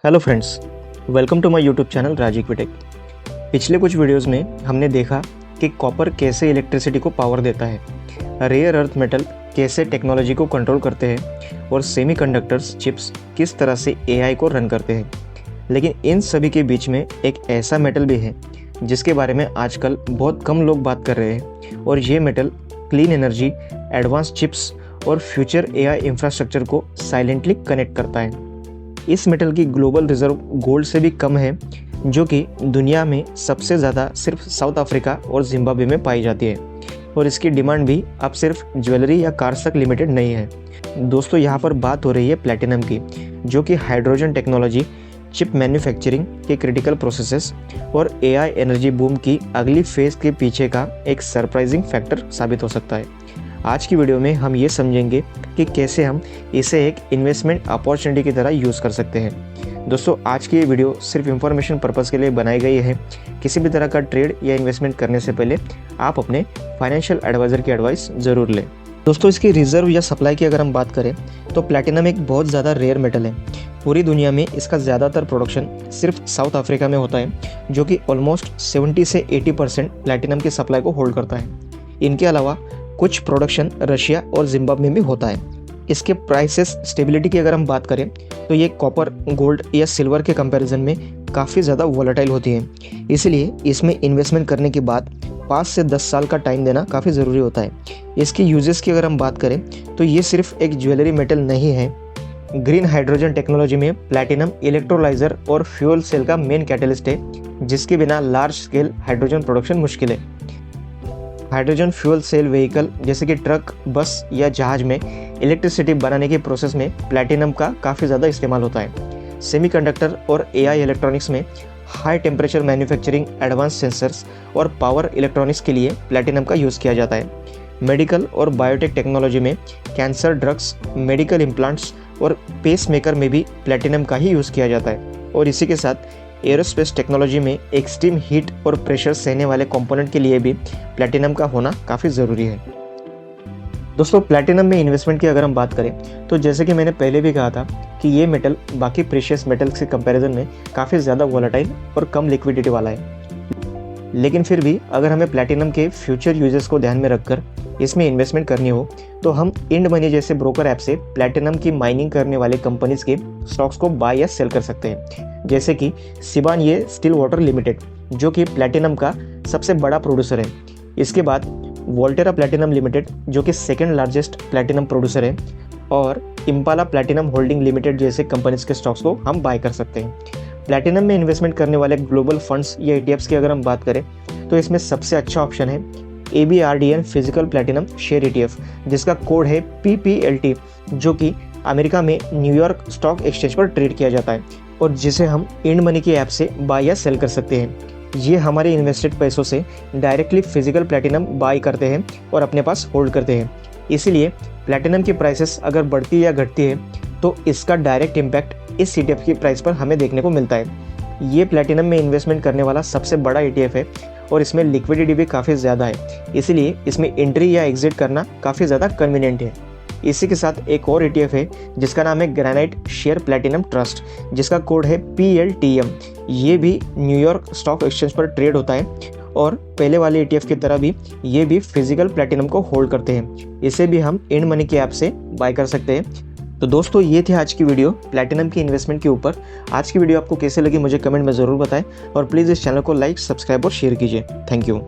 Hello friends, welcome to my YouTube channel Raj Equitech. पिछले कुछ videos में हमने देखा कि कॉपर कैसे इलेक्ट्रिसिटी को पावर देता है, रेयर अर्थ मेटल कैसे टेक्नोलॉजी को कंट्रोल करते हैं और सेमीकंडक्टर्स चिप्स किस तरह से एआई को रन करते हैं। लेकिन इन सभी के बीच में एक ऐसा मेटल भी है जिसके बारे में आजकल बहुत कम लोग बात कर रहे हैं, और ये metal clean energy, advance chips और फ्यूचर एआई इंफ्रास्ट्रक्चर को साइलेंटली कनेक्ट करता है। इस मेटल की ग्लोबल रिजर्व गोल्ड से भी कम है, जो कि दुनिया में सबसे ज़्यादा सिर्फ साउथ अफ्रीका और जिम्बाब्वे में पाई जाती है, और इसकी डिमांड भी अब सिर्फ ज्वेलरी या कार्स तक लिमिटेड नहीं है। दोस्तों, यहाँ पर बात हो रही है प्लैटिनम की, जो कि हाइड्रोजन टेक्नोलॉजी, चिप मैन्युफैक्चरिंग के क्रिटिकल प्रोसेसेस और एआई एनर्जी बूम की अगली फेज के पीछे का एक सरप्राइजिंग फैक्टर साबित हो सकता है। आज की वीडियो में हम ये समझेंगे कि कैसे हम इसे एक इन्वेस्टमेंट अपॉर्चुनिटी की तरह यूज़ कर सकते हैं। दोस्तों, आज की ये वीडियो सिर्फ इंफॉर्मेशन पर्पज़ के लिए बनाई गई है। किसी भी तरह का ट्रेड या इन्वेस्टमेंट करने से पहले आप अपने फाइनेंशियल एडवाइज़र की एडवाइस ज़रूर लें। दोस्तों, इसकी रिजर्व या सप्लाई की अगर हम बात करें तो प्लैटिनम एक बहुत ज़्यादा रेयर मेटल है। पूरी दुनिया में इसका ज़्यादातर प्रोडक्शन सिर्फ साउथ अफ्रीका में होता है, जो कि ऑलमोस्ट 70 से 80% प्लैटिनम की सप्लाई को होल्ड करता है। इनके अलावा कुछ प्रोडक्शन रशिया और जिम्बाब्वे में भी होता है। इसके प्राइसेस स्टेबिलिटी की अगर हम बात करें तो ये कॉपर, गोल्ड या सिल्वर के कंपैरिजन में काफ़ी ज़्यादा वोलेटाइल होती है। इसलिए इसमें इन्वेस्टमेंट करने के बाद 5 से 10 साल का टाइम देना काफ़ी ज़रूरी होता है। इसके यूजेस की अगर हम बात करें तो ये सिर्फ एक ज्वेलरी मेटल नहीं है। ग्रीन हाइड्रोजन टेक्नोलॉजी में प्लैटिनम इलेक्ट्रोलाइजर और फ्यूल सेल का मेन कैटलिस्ट है, जिसके बिना लार्ज स्केल हाइड्रोजन प्रोडक्शन मुश्किल है। हाइड्रोजन फ्यूल सेल व्हीकल जैसे कि ट्रक, बस या जहाज में इलेक्ट्रिसिटी बनाने के प्रोसेस में प्लैटिनम का काफ़ी ज़्यादा इस्तेमाल होता है। सेमीकंडक्टर और एआई इलेक्ट्रॉनिक्स में high temperature manufacturing, advance sensors और पावर इलेक्ट्रॉनिक्स के लिए प्लैटिनम का यूज़ किया जाता है। मेडिकल और बायोटेक टेक्नोलॉजी में कैंसर ड्रग्स, मेडिकल इम्प्लांट्स और पेस मेकर में भी प्लैटिनम का ही यूज़ किया जाता है। और इसी के साथ एरोस्पेस टेक्नोलॉजी में एक्सट्रीम हीट और प्रेशर सहने वाले कंपोनेंट के लिए भी प्लैटिनम का होना काफ़ी ज़रूरी है। दोस्तों, प्लैटिनम में इन्वेस्टमेंट की अगर हम बात करें तो जैसे कि मैंने पहले भी कहा था कि ये मेटल बाकी प्रीशियस मेटल्स के कंपैरिजन में काफ़ी ज़्यादा वोलेटाइल और कम लिक्विडिटी वाला है। लेकिन फिर भी अगर हमें प्लैटिनम के फ्यूचर यूजेस को ध्यान में रखकर इसमें इन्वेस्टमेंट करनी हो तो हम इंड मनी जैसे ब्रोकर ऐप से प्लैटिनम की माइनिंग करने वाले कंपनीज के स्टॉक्स को बाय या सेल कर सकते हैं, जैसे कि सिबानिये स्टिल वाटर लिमिटेड, जो कि प्लैटिनम का सबसे बड़ा प्रोड्यूसर है। इसके बाद वोल्टेरा प्लैटिनम लिमिटेड, जो कि सेकेंड लार्जेस्ट प्लैटिनम प्रोड्यूसर है, और इम्पाला प्लैटिनम होल्डिंग लिमिटेड जैसे कंपनीज के स्टॉक्स को हम बाय कर सकते हैं। प्लैटिनम में इन्वेस्टमेंट करने वाले ग्लोबल फंड्स या ETFs की अगर हम बात करें तो इसमें सबसे अच्छा ऑप्शन है ABRDN physical platinum share ETF, जिसका कोड है PPLT, जो कि अमेरिका में न्यूयॉर्क स्टॉक एक्सचेंज पर ट्रेड किया जाता है और जिसे हम इंड मनी की ऐप से बाय या सेल कर सकते हैं। ये हमारे इन्वेस्टेड पैसों से डायरेक्टली फिजिकल प्लैटिनम बाय करते हैं और अपने पास होल्ड करते हैं। इसीलिए प्लैटिनम की प्राइसेस अगर बढ़ती या घटती है तो इसका डायरेक्ट इम्पैक्ट इस ETF की प्राइस पर हमें देखने को मिलता है। ये प्लैटिनम में इन्वेस्टमेंट करने वाला सबसे बड़ा ETF है और इसमें लिक्विडिटी भी काफ़ी ज़्यादा है, इसलिए इसमें एंट्री या एग्जिट करना काफ़ी ज़्यादा कन्वीनियंट है। इसी के साथ एक और ETF है जिसका नाम है ग्रेनाइट शेयर प्लैटिनम ट्रस्ट, जिसका कोड है PLTM। ये भी न्यूयॉर्क स्टॉक एक्सचेंज पर ट्रेड होता है और पहले वाले ETF की तरह भी ये भी फिजिकल प्लैटिनम को होल्ड करते हैं। इसे भी हम इंड मनी की ऐप से बाय कर सकते हैं। तो दोस्तों, ये थी आज की वीडियो प्लैटिनम की इन्वेस्टमेंट के ऊपर। आज की वीडियो आपको कैसे लगी मुझे कमेंट में ज़रूर बताएं, और प्लीज़ इस चैनल को लाइक, सब्सक्राइब और शेयर कीजिए। Thank you.